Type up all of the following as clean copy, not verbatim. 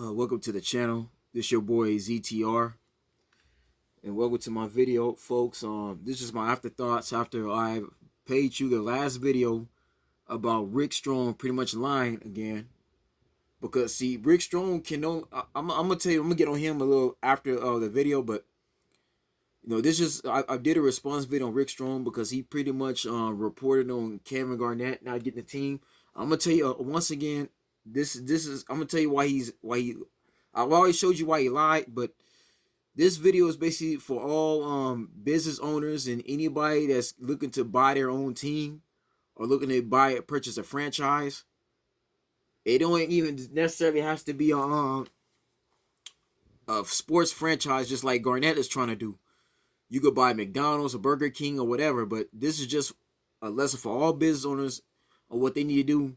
Welcome to the channel. This your boy ZTR, and welcome to my video, folks. This is my afterthoughts after I paid you the last video about Rick Strom pretty much lying again. Because see, Rick Strom can no. I'm gonna tell you, I'm gonna get on him a little after the video, but this is I did a response video on Rick Strom because he pretty much reported on Kevin Garnett not getting the team. I'm gonna tell you once again. This is I'm gonna tell you why he. I've always showed you why he lied, but this video is basically for all business owners and anybody that's looking to buy their own team or looking to purchase a franchise. It don't even necessarily has to be a sports franchise, just like Garnett is trying to do. You could buy McDonald's or Burger King or whatever, but this is just a lesson for all business owners on what they need to do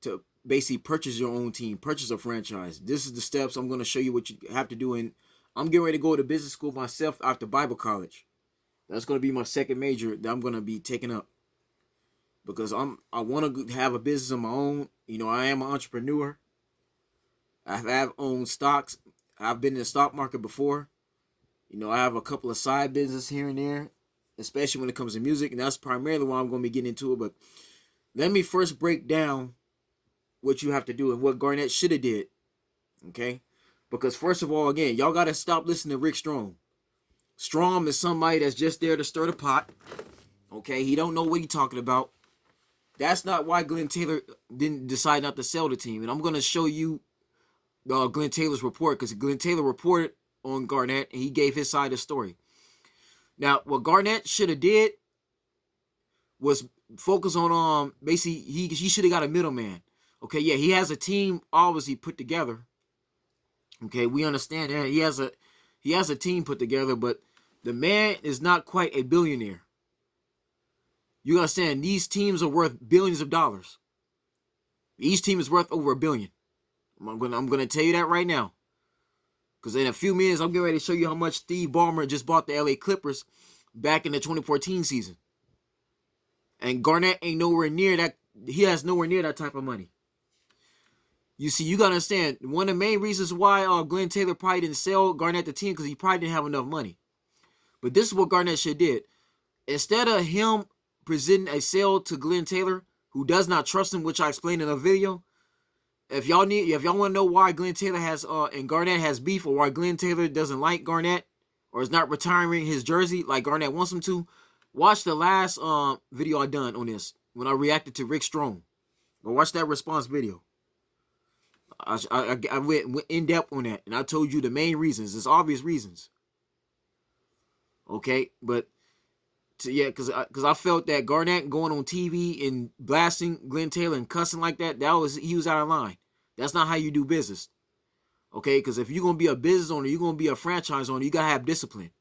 to basically purchase your own team, purchase a franchise. This is the steps I'm going to show you what you have to do. And I'm getting ready to go to business school myself after Bible college. That's going to be my second major that I'm going to be taking up because I want to have a business of my own. I am an entrepreneur. I have owned stocks. I've been in the stock market before. I have a couple of side businesses here and there, especially when it comes to music, and that's primarily why I'm going to be getting into it. But let me first break down what you have to do and what Garnett should have did, okay? Because first of all, again, y'all got to stop listening to Rick Strom. Strom is somebody that's just there to stir the pot, okay? He don't know what he's talking about. That's not why Glenn Taylor didn't decide not to sell the team. And I'm going to show you Glenn Taylor's report because Glenn Taylor reported on Garnett and he gave his side of the story. Now, what Garnett should have did was focus on basically he should have got a middleman. Okay, yeah, he has a team obviously put together. Okay, we understand that he has a team put together, but the man is not quite a billionaire. You understand? These teams are worth billions of dollars. Each team is worth over $1 billion. I'm gonna tell you that right now, because in a few minutes I'm getting ready to show you how much Steve Ballmer just bought the LA Clippers back in the 2014 season. And Garnett ain't nowhere near that. He has nowhere near that type of money. You see, you got to understand, one of the main reasons why Glenn Taylor probably didn't sell Garnett the team because he probably didn't have enough money. But this is what Garnett should have did. Instead of him presenting a sale to Glenn Taylor, who does not trust him, which I explained in a video, if y'all want to know why Glenn Taylor has and Garnett has beef, or why Glenn Taylor doesn't like Garnett or is not retiring his jersey like Garnett wants him to, watch the last video I done on this when I reacted to Rick Strom. Go watch that response video. I went in depth on that, and I told you the main reasons. It's obvious reasons. Okay, but because I felt that Garnett going on TV and blasting Glenn Taylor and cussing like that, he was out of line. That's not how you do business. Okay, because if you're gonna be a business owner, you're gonna be a franchise owner, you gotta have discipline.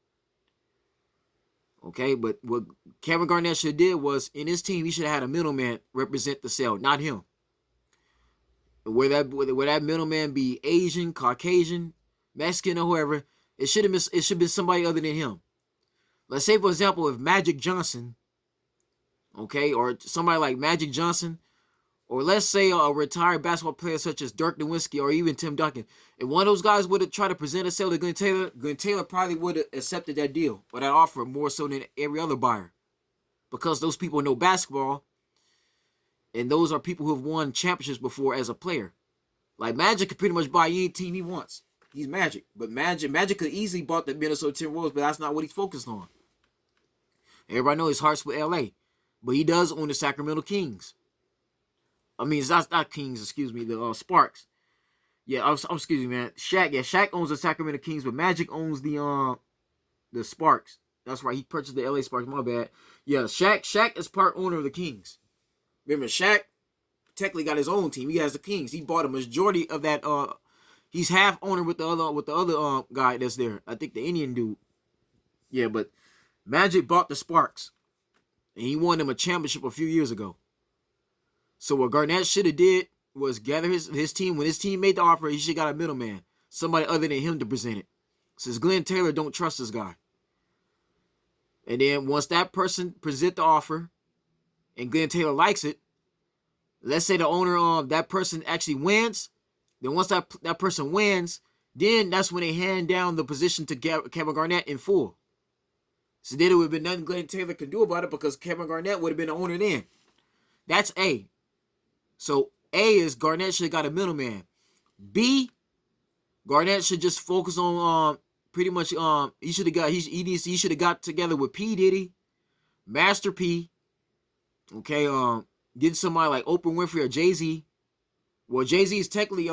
Okay, but what Kevin Garnett should have did was in his team, he should have had a middleman represent the sale, not him. Where that middleman be Asian, Caucasian, Mexican, or whoever, it should be somebody other than him. Let's say, for example, if Magic Johnson, okay, or somebody like Magic Johnson, or let's say a retired basketball player such as Dirk Nowitzki or even Tim Duncan, if one of those guys would have tried to present a sale to Glenn Taylor probably would have accepted that deal or that offer more so than every other buyer, because those people know basketball. And those are people who have won championships before as a player. Like Magic could pretty much buy any team he wants. He's Magic. But Magic could easily bought the Minnesota Timberwolves, but that's not what he's focused on. Everybody knows his heart's with LA. But he does own the Sacramento Kings. I mean, it's not Kings, excuse me, the Sparks. Yeah, excuse me, man. Shaq owns the Sacramento Kings, but Magic owns the Sparks. That's right, he purchased the LA Sparks, my bad. Yeah, Shaq is part owner of the Kings. Remember, Shaq technically got his own team. He has the Kings. He bought a majority of that. He's half owner with the other guy that's there. I think the Indian dude. Yeah, but Magic bought the Sparks, and he won them a championship a few years ago. So what Garnett should have did was gather his team. When his team made the offer, he should have got a middleman, somebody other than him to present it. Since Glenn Taylor don't trust this guy. And then once that person present the offer, and Glenn Taylor likes it, let's say the owner of that person actually wins, Then once that person wins, then that's when they hand down the position to Kevin Garnett in full. So then it would have been nothing Glenn Taylor could do about it because Kevin Garnett would have been the owner then. That's A. So A is Garnett should have got a middleman. B, Garnett should just focus on pretty much he should have got together with P. Diddy, Master P. Okay, getting somebody like Oprah Winfrey or Jay-Z. Well, Jay-Z technically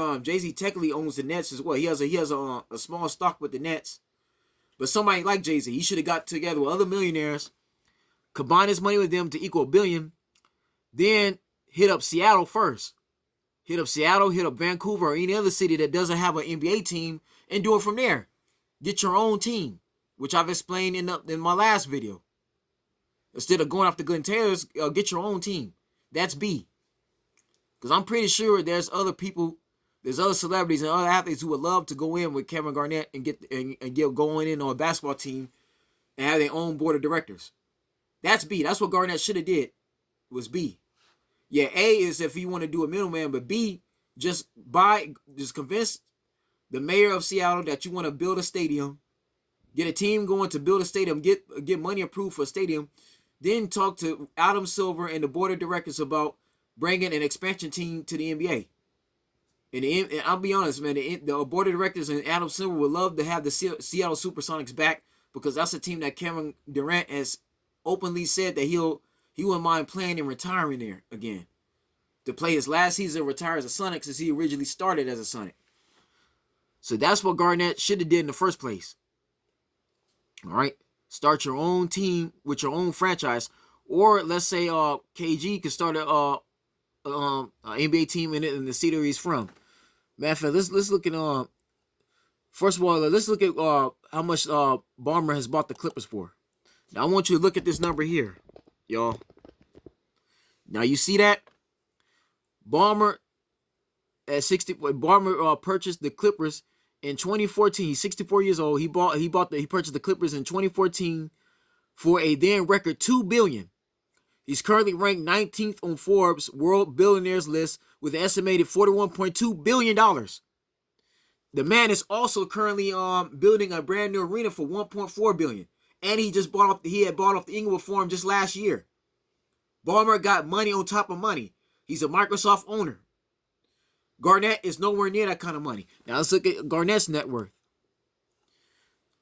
owns the Nets as well. He has a small stock with the Nets. But somebody like Jay-Z, he should have got together with other millionaires, combine his money with them to equal $1 billion, then hit up Seattle first. Hit up Seattle, hit up Vancouver, or any other city that doesn't have an NBA team, and do it from there. Get your own team, which I've explained in my last video. Instead of going after Glenn Taylor's, get your own team. That's B. Because I'm pretty sure there's other people, there's other celebrities and other athletes who would love to go in with Kevin Garnett and get going in on a basketball team and have their own board of directors. That's B. That's what Garnett should have did, was B. Yeah, A is if you want to do a middleman, but B, just convince the mayor of Seattle that you want to build a stadium, get a team going to build a stadium, get money approved for a stadium, then talk to Adam Silver and the board of directors about bringing an expansion team to the NBA. And I'll be honest, man, the board of directors and Adam Silver would love to have the Seattle Supersonics back because that's a team that Kevin Durant has openly said that he wouldn't mind playing and retiring there again. To play his last season, retire as a Sonic since he originally started as a Sonic. So that's what Garnett should have did in the first place. All right? Start your own team with your own franchise. Or let's say KG could start an NBA team in the city where he's from. Matter of fact, let's look at first of all, let's look at how much Ballmer has bought the Clippers for. Now I want you to look at this number here, y'all. Now you see that? Ballmer at 60. Ballmer purchased the Clippers in 2014. He's 64 years old. He purchased the Clippers in 2014 for a then record $2 billion. He's currently ranked 19th on Forbes World Billionaires list with an estimated $41.2 billion. The man is also currently building a brand new arena for $1.4 billion. And he had bought off the Inglewood Forum just last year. Ballmer got money on top of money. He's a Microsoft owner. Garnett is nowhere near that kind of money. Now let's look at Garnett's net worth.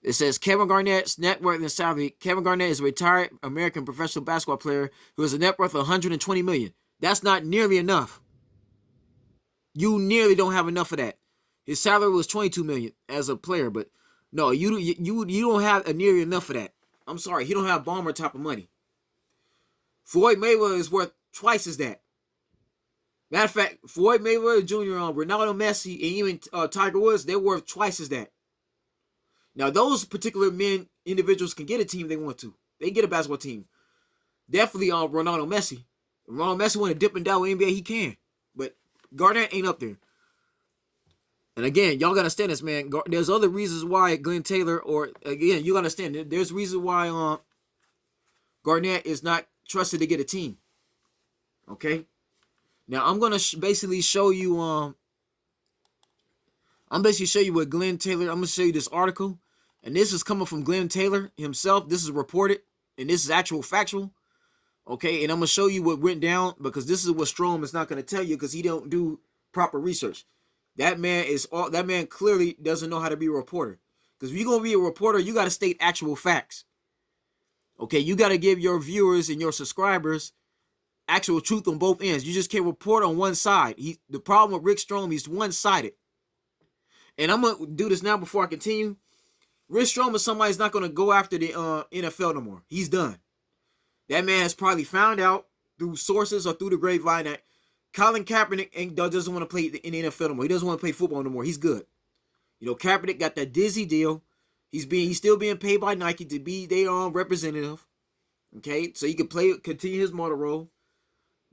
It says Kevin Garnett's net worth and salary. Kevin Garnett is a retired American professional basketball player who has a net worth of $120 million. That's not nearly enough. You nearly don't have enough of that. His salary was $22 million as a player, but no, you don't have nearly enough of that. I'm sorry, he don't have Ballmer type of money. Floyd Mayweather is worth twice as that. Matter of fact, Floyd Mayweather Jr., Ronaldo Messi, and even Tiger Woods, they're worth twice as that. Now, those particular individuals can get a team if they want to. They can get a basketball team. Definitely Ronaldo Messi. If Ronaldo Messi want to dip and down with NBA, he can. But Garnett ain't up there. And again, y'all got to understand this, man. There's other reasons why Glenn Taylor, or again, you got to understand, there's reasons why Garnett is not trusted to get a team. Okay? Now, I'm going to basically show you, what Glenn Taylor, I'm going to show you this article. And this is coming from Glenn Taylor himself. This is reported, and this is actual factual. Okay, and I'm going to show you what went down, because this is what Strom is not going to tell you, because he don't do proper research. That man clearly doesn't know how to be a reporter. Because if you're going to be a reporter, you got to state actual facts. Okay, you got to give your viewers and your subscribers actual truth on both ends. You just can't report on one side. The problem with Rick Strom, he's one-sided. And I'm going to do this now before I continue. Rick Strom is somebody who's not going to go after the NFL no more. He's done. That man has probably found out through sources or through the grapevine that Colin Kaepernick doesn't want to play in the NFL no more. He doesn't want to play football no more. He's good. You know, Kaepernick got that dizzy deal. He's still being paid by Nike to be their representative. Okay, so he can continue his model role.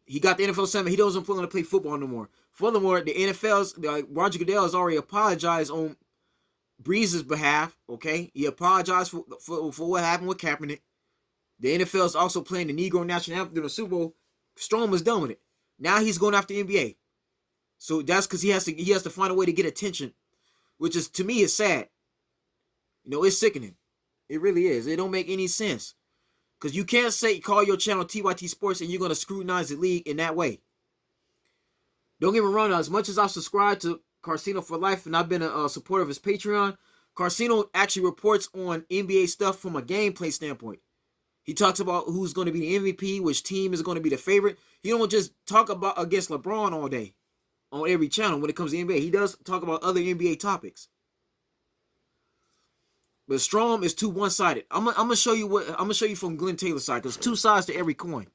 He got the NFL summit. He doesn't want to play football no more. Furthermore, the NFL's Roger Goodell has already apologized on Breeze's behalf. Okay, he apologized for what happened with Kaepernick. The NFL is also playing the Negro National Anthem in the Super Bowl. Strom was done with it. Now he's going after the NBA. So that's because he has to find a way to get attention, which is, to me, is sad. It's sickening. It really is. It don't make any sense. Because you can't call your channel TYT Sports and you're going to scrutinize the league in that way. Don't get me wrong, as much as I've subscribed to Carcino for life and I've been a supporter of his Patreon, Carcino actually reports on NBA stuff from a gameplay standpoint. He talks about who's going to be the MVP, which team is going to be the favorite. He don't just talk about against LeBron all day on every channel when it comes to NBA. He does talk about other NBA topics. But Strom is too one-sided. I'm gonna show you from Glenn Taylor's side, because two sides to every coin.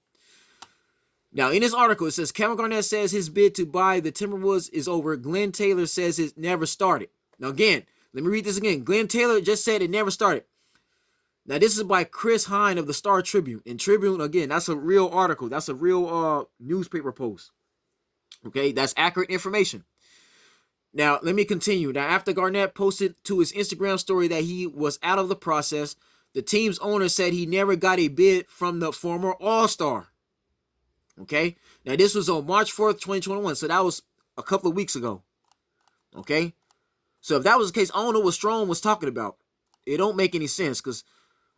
Now, in this article, it says Kevin Garnett says his bid to buy the Timberwolves is over. Glenn Taylor says it never started. Now, again, let me read this again. Glenn Taylor just said it never started. Now, this is by Chris Hine of the Star Tribune. And Tribune, again, that's a real article. That's a real newspaper post. Okay, that's accurate information. Now, let me continue. Now, after Garnett posted to his Instagram story that he was out of the process, the team's owner said he never got a bid from the former All-Star. Okay? Now, this was on March 4th, 2021, so that was a couple of weeks ago. Okay? So, if that was the case, I don't know what Strom was talking about. It don't make any sense, because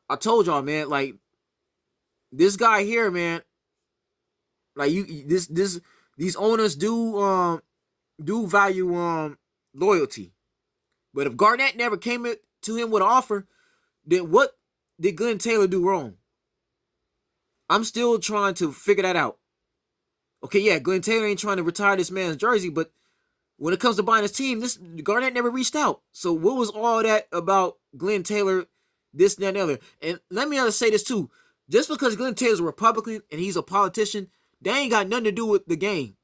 I told y'all, man, like, this guy here, man, like, these owners do value loyalty. But if Garnett never came to him with an offer, then what did Glenn Taylor do wrong? I'm still trying to figure that out. Okay, yeah, Glenn Taylor ain't trying to retire this man's jersey, but when it comes to buying his team, Garnett never reached out. So what was all that about Glenn Taylor, this, that, and the other? And let me say this too. Just because Glenn Taylor's a Republican and he's a politician, that ain't got nothing to do with the game.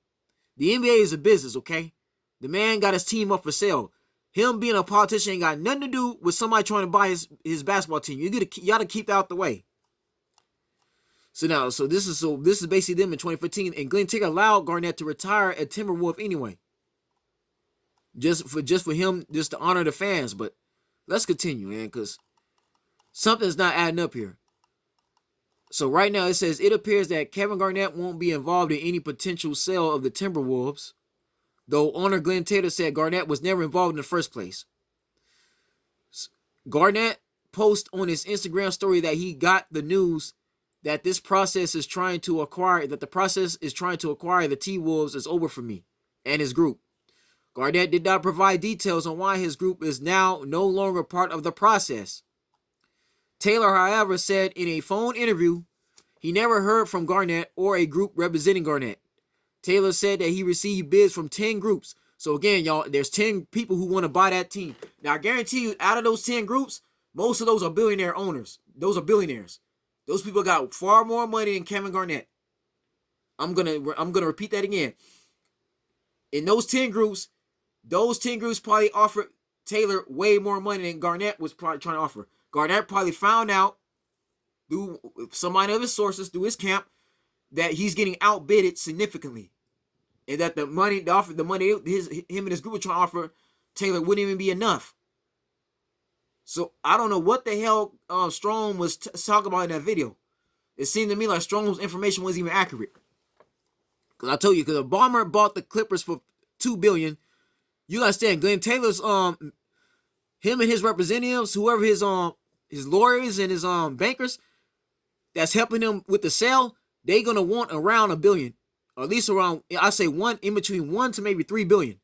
The NBA is a business, okay? The man got his team up for sale. Him being a politician ain't got nothing to do with somebody trying to buy his basketball team. You gotta keep that out the way. So this is basically them in 2015, and Glenn Taylor allowed Garnett to retire at Timberwolf anyway. Just for him, just to honor the fans. But let's continue, man, because something's not adding up here. So right now it says it appears that Kevin Garnett won't be involved in any potential sale of the Timberwolves, though owner Glenn Taylor said Garnett was never involved in the first place. Garnett posted on his Instagram story that he got the news that the process is trying to acquire the T-Wolves is over for me and his group. Garnett did not provide details on why his group is now no longer part of the process. Taylor, however, said in a phone interview he never heard from Garnett or a group representing Garnett. Taylor said that he received bids from 10 groups. So again, y'all, there's 10 people who want to buy that team. Now, I guarantee you, out of those 10 groups, most of those are billionaire owners. Those are billionaires. Those people got far more money than Kevin Garnett. I'm gonna repeat that again. In those 10 groups probably offered Taylor way more money than Garnett was probably trying to offer. Garnett probably found out through somebody of his sources, through his camp, that he's getting outbidded significantly, and that the money him and his group were trying to offer Taylor wouldn't even be enough. So I don't know what the hell Strom was talking about in that video. It seemed to me like Strom's information wasn't even accurate. Because I told you, because if Ballmer bought the Clippers for $2 billion, you understand Glenn Taylor's him and his representatives, whoever his lawyers and his bankers that's helping him with the sale, they're gonna want around $1 billion, or at least around, I say in between 1 to maybe 3 billion,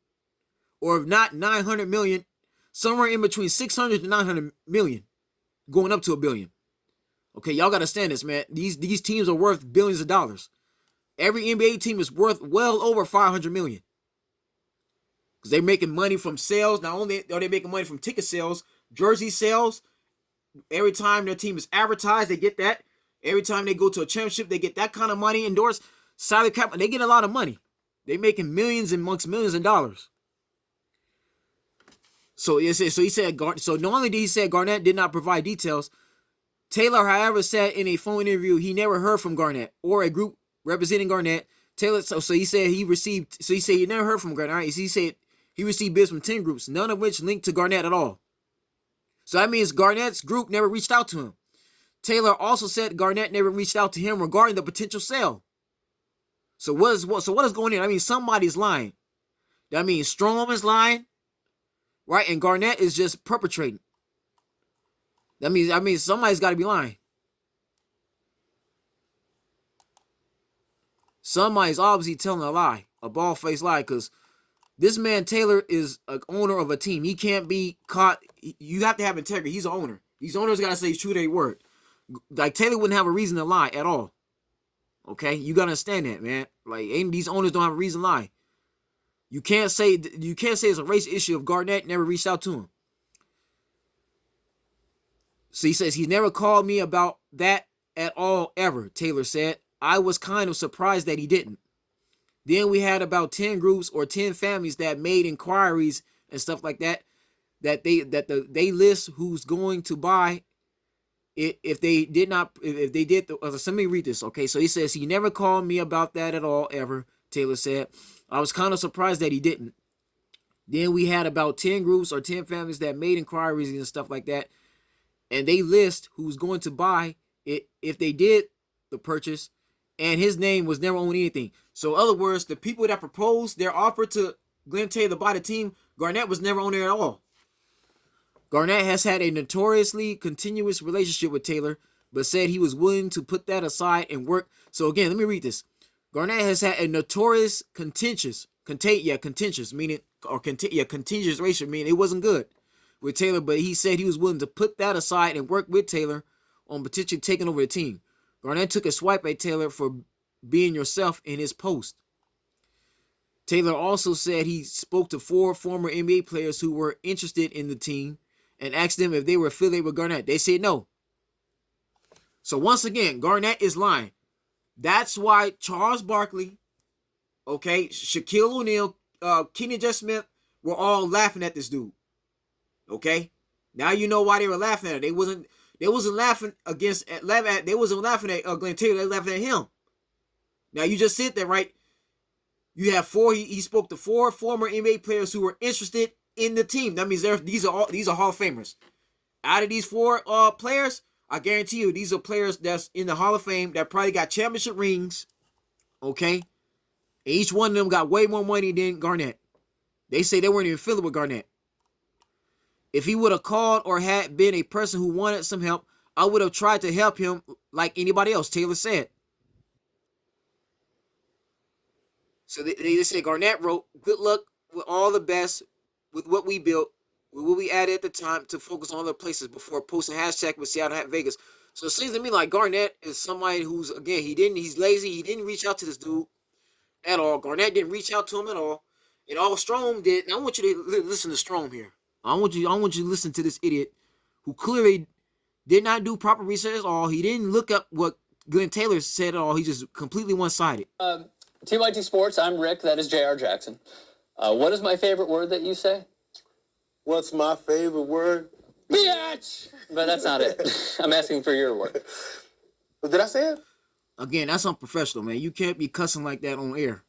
or if not 900 million, somewhere in between 600 to 900 million, going up to $1 billion. Okay, y'all gotta understand this, man. These teams are worth billions of dollars. Every NBA team is worth well over 500 million. Because they're making money from sales. Not only are they making money from ticket sales, jersey sales. Every time their team is advertised, they get that. Every time they go to a championship, they get that kind of money endorsed. Salary cap, they get a lot of money. They're making millions amongst millions of dollars. So he said. So not only did he say Garnett did not provide details, Taylor, however, said in a phone interview he never heard from Garnett or a group representing Garnett. Taylor, so he said he received. So he said he never heard from Garnett. Right? So he said he received bids from 10 groups, none of which linked to Garnett at all. So that means Garnett's group never reached out to him. Taylor also said Garnett never reached out to him regarding the potential sale. So what is going on? I mean, somebody's lying. That means Strom is lying, right? And Garnett is just perpetrating. That means somebody's got to be lying. Somebody's obviously telling a lie, a bald-faced lie, because this man Taylor is an owner of a team. He can't be caught. You have to have integrity. He's an owner. These owners got to say true to their word. Like, Taylor wouldn't have a reason to lie at all. Okay? You got to understand that, man. Like, these owners don't have a reason to lie. You can't say it's a race issue if Garnett never reached out to him. So he says, he never called me about that at all, ever, Taylor said. I was kind of surprised that he didn't. Then we had about 10 groups or 10 families that made inquiries and stuff like that. They list who's going to buy it if they did. Let me read this. Okay, so he says he never called me about that at all, ever, Taylor said. I was kind of surprised that he didn't. Then we had about 10 groups or 10 families that made inquiries and stuff like that. And they list who's going to buy it if they did the purchase. And his name was never on anything. So in other words, the people that proposed their offer to Glenn Taylor to buy the team, Garnett was never on there at all. Garnett has had a notoriously continuous relationship with Taylor, but said he was willing to put that aside and work. So again, let me read this. Garnett has had a notorious contentious relationship, meaning it wasn't good with Taylor, but he said he was willing to put that aside and work with Taylor on potentially taking over the team. Garnett took a swipe at Taylor for being yourself in his post. Taylor also said he spoke to 4 former NBA players who were interested in the team and asked them if they were affiliated with Garnett. They said no. So once again, Garnett is lying. That's why Charles Barkley, okay, Shaquille O'Neal, Kenny J. Smith were all laughing at this dude. Okay? Now you know why they were laughing at it. They wasn't laughing they wasn't laughing at Glenn Taylor, they were laughing at him. Now you just sit there, right? You have 4, he spoke to 4 former NBA players who were interested in the team. That means these are Hall of Famers. Out of these 4 players, I guarantee you these are players that's in the Hall of Fame that probably got championship rings. Okay? And each one of them got way more money than Garnett. They say they weren't even affiliated with Garnett. If he would have called or had been a person who wanted some help, I would have tried to help him like anybody else, Taylor said. So they said Garnett wrote, good luck with all the best with what we built, with what we added at the time to focus on other places before posting hashtag with Seattle at Vegas. So it seems to me like Garnett is somebody who's, again, he's lazy. He didn't reach out to this dude at all. Garnett didn't reach out to him at all. And all Strom did, and I want you to listen to Strom here. I want you to listen to this idiot who clearly did not do proper research at all. He didn't look up what Glenn Taylor said at all. He just completely one-sided. TYT Sports, I'm Rick. That is J.R. Jackson. What is my favorite word that you say? What's my favorite word? Bitch! But that's not it. I'm asking for your word. Did I say it? Again, that's unprofessional, man. You can't be cussing like that on air.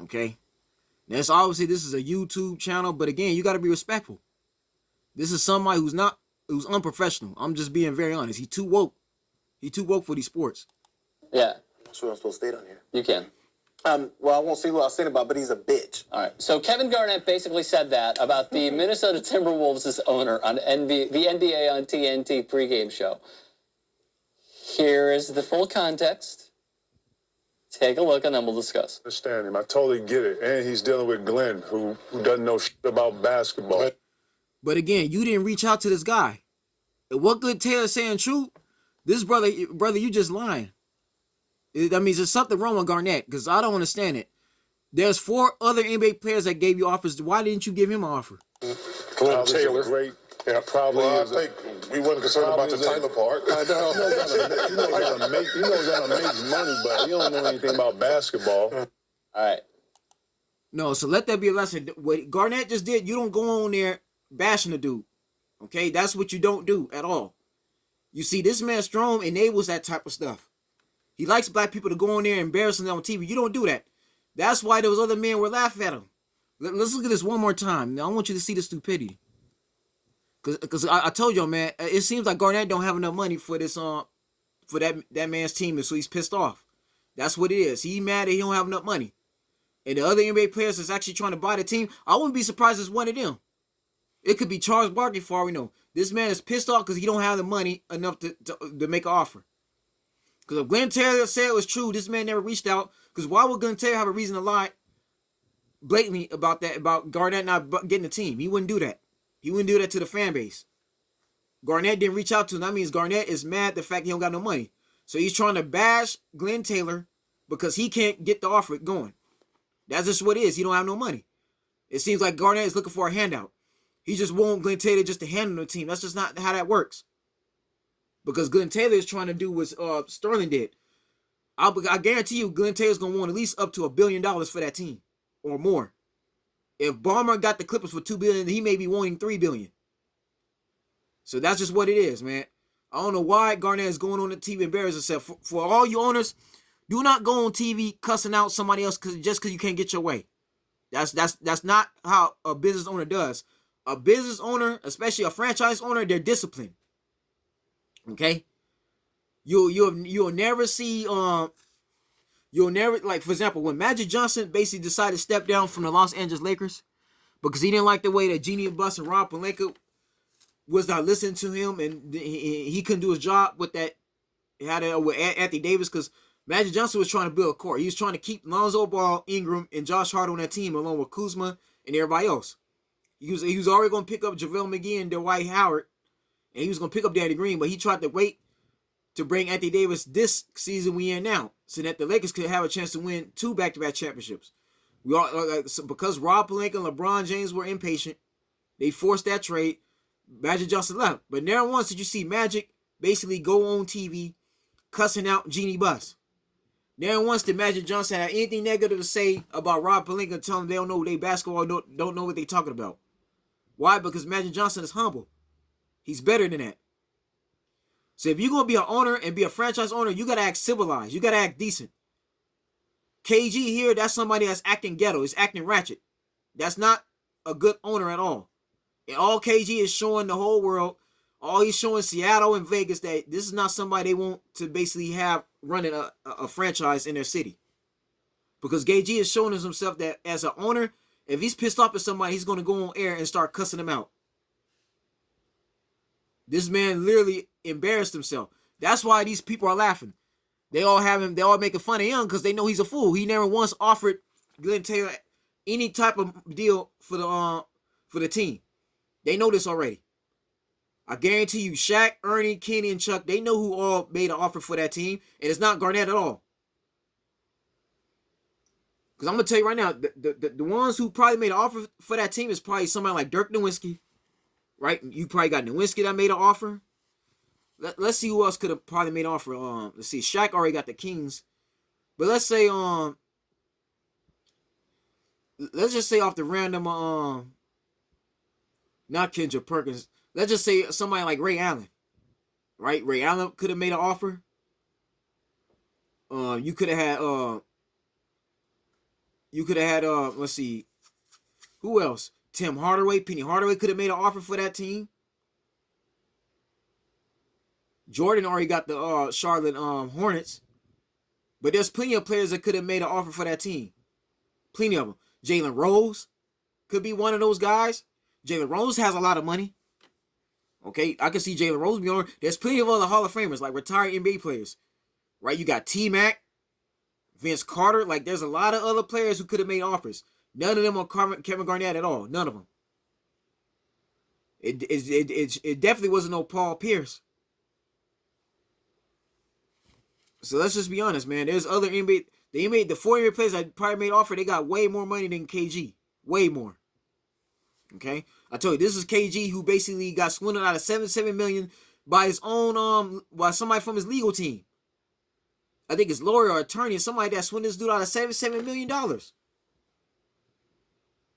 Okay? That's obviously, this is a YouTube channel, but again, you got to be respectful. This is somebody who's unprofessional. I'm just being very honest. He too woke. He too woke for these sports. Yeah. I'm sure I'm supposed to stay down here. You can. Well, I won't say what I was saying about, but he's a bitch. All right. So Kevin Garnett basically said that about the Minnesota Timberwolves' owner on the NBA on TNT pregame show. Here is the full context. Take a look, and then we'll discuss. Understand him. I totally get it. And he's dealing with Glenn, who doesn't know shit about basketball. But again, you didn't reach out to this guy. If what Glenn Taylor's saying true, this brother, you just lying. That means there's something wrong with Garnett, because I don't understand it. There's 4 other NBA players that gave you offers. Why didn't you give him an offer? Glenn Taylor. Great. Yeah, probably well, I think we wasn't concerned about the Taylor part. I know. He knows how to make money, but he don't know anything about basketball. All right. No, so let that be a lesson. What Garnett just did, you don't go on there bashing the dude. Okay? That's what you don't do at all. You see, this man Strom enables that type of stuff. He likes black people to go on there and embarrass them on TV. You don't do that. That's why those other men were laughing at him. Let's look at this one more time. Now, I want you to see the stupidity. Because I told y'all, man, it seems like Garnett don't have enough money for this for that man's team, and so he's pissed off. That's what it is. He mad that he don't have enough money. and the other NBA players that's actually trying to buy the team, I wouldn't be surprised if it's one of them. It could be Charles Barkley for all we know. This man is pissed off because he don't have the money enough to make an offer. Because if Glenn Taylor said it was true, this man never reached out. Because why would Glenn Taylor have a reason to lie blatantly about that, about Garnett not getting the team? He wouldn't do that. He wouldn't do that to the fan base. Garnett didn't reach out to him. That means Garnett is mad at the fact he don't got no money. So he's trying to bash Glenn Taylor because he can't get the offer going. That's just what it is. He don't have no money. It seems like Garnett is looking for a handout. He just want Glenn Taylor just to handle the team. That's just not how that works. Because Glenn Taylor is trying to do what Sterling did. I guarantee you Glenn Taylor's going to want at least up to $1 billion for that team or more. If Ballmer got the Clippers for $2 billion, he may be wanting $3 billion. So that's just what it is, man. I don't know why Garnett is going on the TV embarrassing himself. For all you owners, do not go on TV cussing out somebody else just because you can't get your way. That's not how a business owner does. A business owner, especially a franchise owner, they're disciplined. Okay? You'll never see you'll never, like, for example, when Magic Johnson basically decided to step down from the Los Angeles Lakers because he didn't like the way that Jeannie Buss and Rob Pelinka was not listening to him, and he couldn't do his job with that. He had it with Anthony Davis because Magic Johnson was trying to build a core. He was trying to keep Lonzo Ball, Ingram, and Josh Hart on that team along with Kuzma and everybody else. He was already going to pick up JaVale McGee and Dwight Howard, and he was going to pick up Danny Green, but he tried to wait to bring Anthony Davis this season we in now, so that the Lakers could have a chance to win 2 back-to-back championships. Because Rob Pelinka and LeBron James were impatient, they forced that trade. Magic Johnson left. But never once did you see Magic basically go on TV cussing out Jeannie Buss. Never once did Magic Johnson have anything negative to say about Rob Pelinka and tell them they don't know they basketball, don't know what they're talking about. Why? Because Magic Johnson is humble. He's better than that. So if you're going to be an owner and be a franchise owner, you got to act civilized. You got to act decent. KG here, that's somebody that's acting ghetto. He's acting ratchet. That's not a good owner at all. And all KG is showing the whole world, all he's showing Seattle and Vegas, that this is not somebody they want to basically have running a franchise in their city. Because KG is showing himself that as an owner, if he's pissed off at somebody, he's going to go on air and start cussing them out. This man literally embarrassed himself. That's why these people are laughing. They all making fun of him because they know he's a fool. He never once offered Glenn Taylor any type of deal for the team. They know this already. I guarantee you, Shaq, Ernie, Kenny, and Chuck, they know who all made an offer for that team, and it's not Garnett at all. Because I'm going to tell you right now, the ones who probably made an offer for that team is probably somebody like Dirk Nowitzki, right? You probably got Nowitzki that made an offer. Let's see who else could have probably made an offer. Let's see, Shaq already got the Kings. But let's say, let's just say off the random, not Kendrick Perkins. Let's just say somebody like Ray Allen, right? Ray Allen could have made an offer. You could have had, let's see, who else? Tim Hardaway, Penny Hardaway could have made an offer for that team. Jordan already got the Charlotte Hornets, but there's plenty of players that could have made an offer for that team. Plenty of them. Jalen Rose could be one of those guys. Jalen Rose has a lot of money. Okay, I can see Jalen Rose be on. There's plenty of other Hall of Famers, like retired NBA players, right? You got T-Mac, Vince Carter. Like, there's a lot of other players who could have made offers. None of them on Kevin Garnett at all. None of them. It definitely wasn't no Paul Pierce. So let's just be honest, man. There's other NBA. The 4 NBA players that probably made offer. They got way more money than KG. Way more. Okay, I told you this is KG who basically got swindled out of $77 million by his own by somebody from his legal team. I think his lawyer or attorney or somebody that swindled this dude out of $77 million.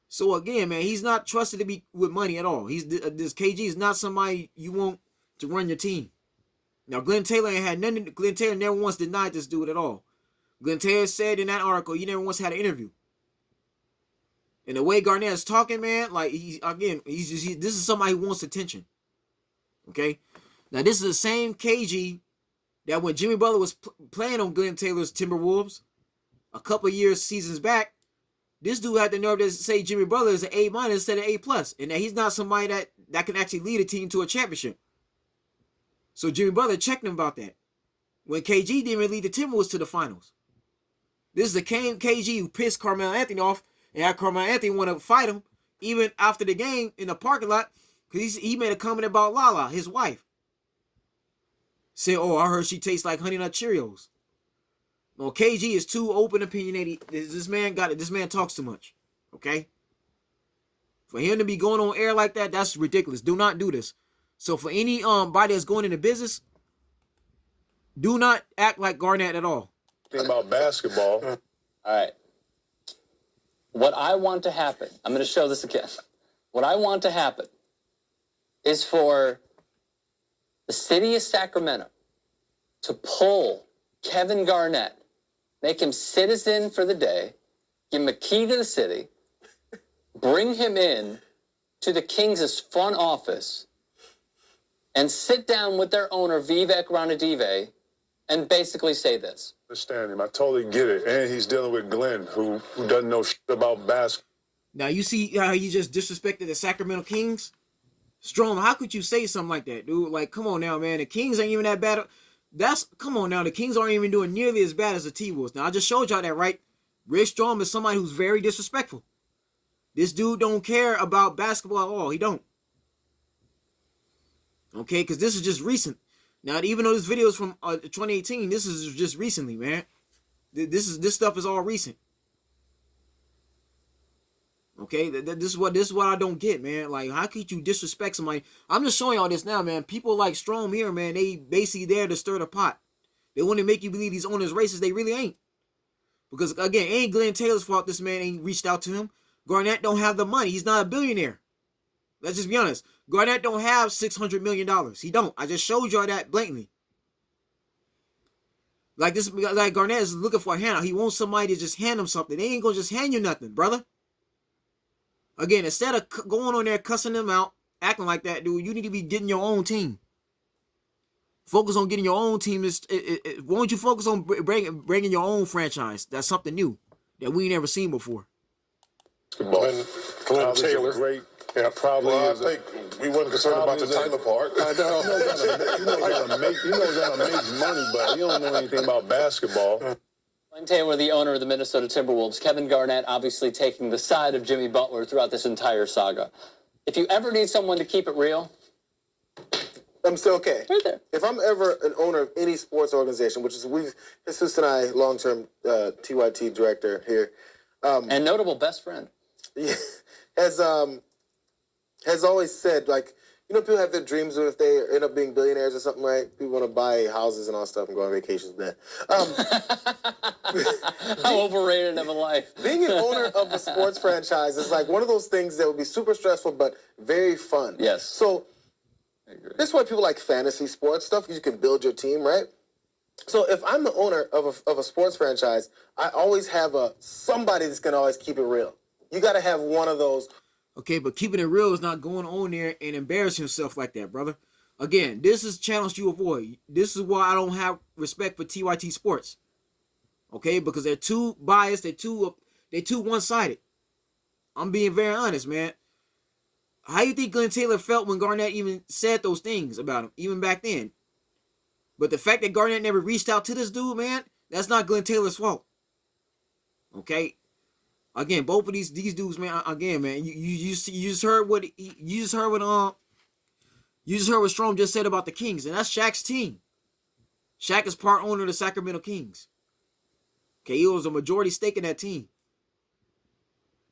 So again, man, he's not trusted to be with money at all. This KG is not somebody you want to run your team. Now Glenn Taylor ain't had nothing. Glenn Taylor never once denied this dude at all. Glenn Taylor said in that article he never once had an interview. And the way Garnett is talking, man, like this is somebody who wants attention. Okay, now this is the same KG that when Jimmy Butler was playing on Glenn Taylor's Timberwolves a couple of seasons back, This dude had the nerve to say Jimmy Butler is an A- instead of A+, and that he's not somebody that can actually lead a team to a championship. So Jimmy Butler checked him about that. When KG didn't even lead the Timberwolves to the finals. This is the KG who pissed Carmelo Anthony off and had Carmelo Anthony want to fight him even after the game in the parking lot because he made a comment about Lala, his wife. Said, oh, I heard she tastes like Honey Nut Cheerios. Well, KG is too open opinionated. This man talks too much. Okay? For him to be going on air like that, that's ridiculous. Do not do this. So for any body that's going into business, do not act like Garnett at all. Think about basketball. All right. What I want to happen, I'm going to show this again. What I want to happen is for the city of Sacramento to pull Kevin Garnett, make him citizen for the day, give him a key to the city, bring him in to the Kings' front office, and sit down with their owner, Vivek Ranadive, and basically say this. Understand him. I totally get it. And he's dealing with Glenn, who doesn't know shit about basketball. Now, you see how you just disrespected the Sacramento Kings? Strom, how could you say something like that, dude? Like, come on now, man. The Kings ain't even that bad. Come on now. The Kings aren't even doing nearly as bad as the T-Wolves. Now, I just showed y'all that, right? Rick Strom is somebody who's very disrespectful. This dude don't care about basketball at all. He don't. Okay, because this is just recent. Now, even though this video is from 2018, this is just recently, man. This stuff is all recent. Okay, this is what I don't get, man. Like, how could you disrespect somebody? I'm just showing y'all this now, man. People like Strom here, man, they basically there to stir the pot. They want to make you believe these owners racist. They really ain't. Because, again, it ain't Glenn Taylor's fault this man ain't reached out to him. Garnett don't have the money. He's not a billionaire. Let's just be honest. Garnett don't have $600 million. He don't. I just showed y'all that blatantly. Like Garnett is looking for a handout. He wants somebody to just hand him something. They ain't gonna just hand you nothing, brother. Again, instead of going on there cussing them out, acting like that, dude, you need to be getting your own team. Focus on getting your own team. Why don't you focus on bringing your own franchise? That's something new that we ain't never seen before. Glenn Taylor. Great. Yeah, Probably well, I is think we wasn't concerned about the Taylor part. I know. You know gonna make money, but you don't know anything about basketball. Glenn Taylor, the owner of the Minnesota Timberwolves. Kevin Garnett obviously taking the side of Jimmy Butler throughout this entire saga. If you ever need someone to keep it real, I'm still okay. right there. If I'm ever an owner of any sports organization, which is Jesus and I, long-term TYT director here, And notable best friend. has always said, like, you know, people have their dreams of if they end up being billionaires or something, right? People want to buy houses and all stuff and go on vacations with that. How overrated of a life. Being an owner of a sports franchise is like one of those things that would be super stressful but very fun. Yes. So that's why people like fantasy sports stuff. You can build your team, right? So if I'm the owner of a sports franchise, I always have somebody that's going to always keep it real. You got to have one of those. Okay, but keeping it real is not going on there and embarrassing yourself like that, brother. Again, this is channels you avoid. This is why I don't have respect for TYT Sports. Okay, because they're too biased. They're too one-sided. I'm being very honest, man. How you think Glenn Taylor felt when Garnett even said those things about him, even back then? But the fact that Garnett never reached out to this dude, man, that's not Glenn Taylor's fault. Okay? Again, both of these dudes, man. Again, man, you just heard what Strom just said about the Kings, and that's Shaq's team. Shaq is part owner of the Sacramento Kings. Okay, he owns a majority stake in that team.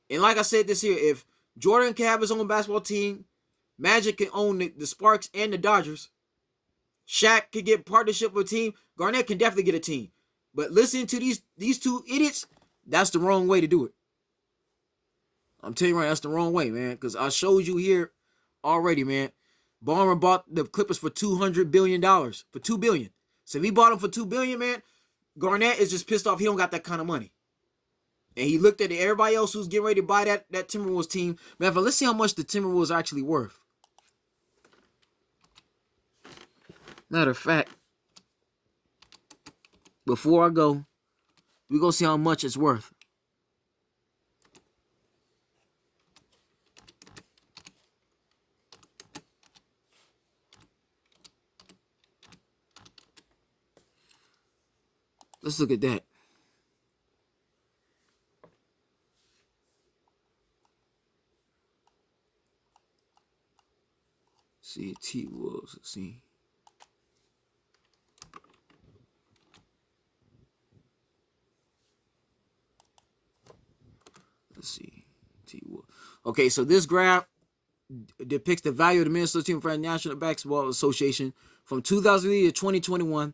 And like I said this here, if Jordan can have his own basketball team, Magic can own the Sparks and the Dodgers, Shaq can get partnership with a team, Garnett can definitely get a team. But listening to these two idiots, that's the wrong way to do it. I'm telling you right, that's the wrong way, man. Because I showed you here already, man. Ballmer bought the Clippers for $200 billion. For $2 billion. So if he bought them for $2 billion, man, Garnett is just pissed off he don't got that kind of money. And he looked at everybody else who's getting ready to buy that Timberwolves team. Man, let's see how much the Timberwolves are actually worth. Matter of fact, before I go, we're going to see how much it's worth. Let's look at that. See, T Wolves. Let's see. Let's see. T Wolves. Okay, so this graph depicts the value of the Minnesota team for the National Basketball Association from 2003 to 2021.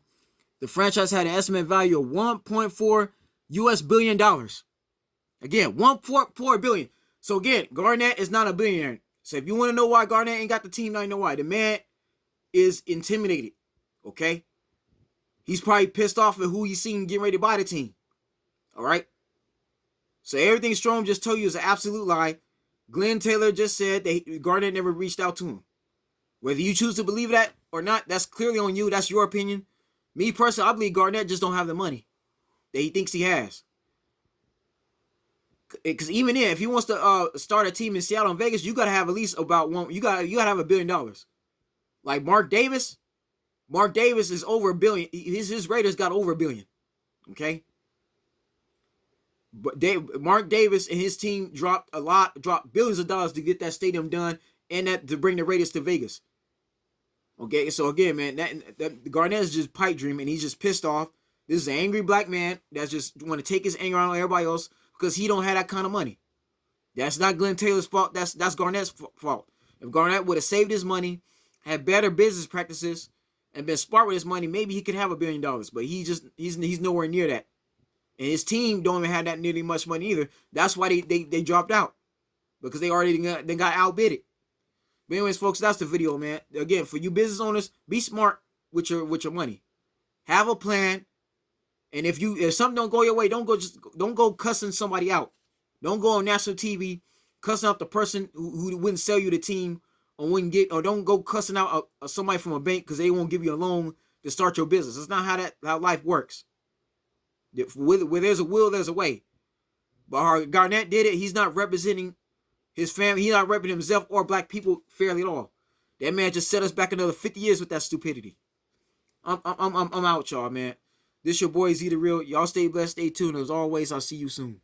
The franchise had an estimated value of $1.4 billion. Again, $1.4 billion. So again, Garnett is not a billionaire. So if you want to know why Garnett ain't got the team, now you know why. The man is intimidated. Okay? He's probably pissed off at who he's seen getting ready to buy the team. All right? So everything Strom just told you is an absolute lie. Glenn Taylor just said that Garnett never reached out to him. Whether you choose to believe that or not, that's clearly on you. That's your opinion. Me personally, I believe Garnett just don't have the money that he thinks he has. Because even if he wants to start a team in Seattle and Vegas, you gotta have at least about one. You gotta have $1 billion. Like Mark Davis is over $1 billion. His Raiders got over $1 billion. Okay. But Mark Davis and his team dropped billions of dollars to get that stadium done and that to bring the Raiders to Vegas. Okay, so again, man, that Garnett is just pipe dreaming. He's just pissed off. This is an angry black man that's just want to take his anger out on everybody else because he don't have that kind of money. That's not Glenn Taylor's fault. That's Garnett's fault. If Garnett would have saved his money, had better business practices, and been smart with his money, maybe he could have $1 billion. But he's nowhere near that. And his team don't even have that nearly much money either. That's why they dropped out. Because they already got outbidded. But anyways, folks, that's the video, man. Again, for you business owners, be smart with your money. Have a plan. And if something don't go your way, don't go cussing somebody out. Don't go on national TV cussing out the person who wouldn't sell you the team or don't go cussing out somebody from a bank because they won't give you a loan to start your business. That's not how life works. Where there's a will, there's a way. But how Garnett did it, he's not representing his family. He's not representing himself or black people fairly at all. That man just set us back another 50 years with that stupidity. I'm out, y'all, man. This your boy Z the Real. Y'all stay blessed, stay tuned. As always, I'll see you soon.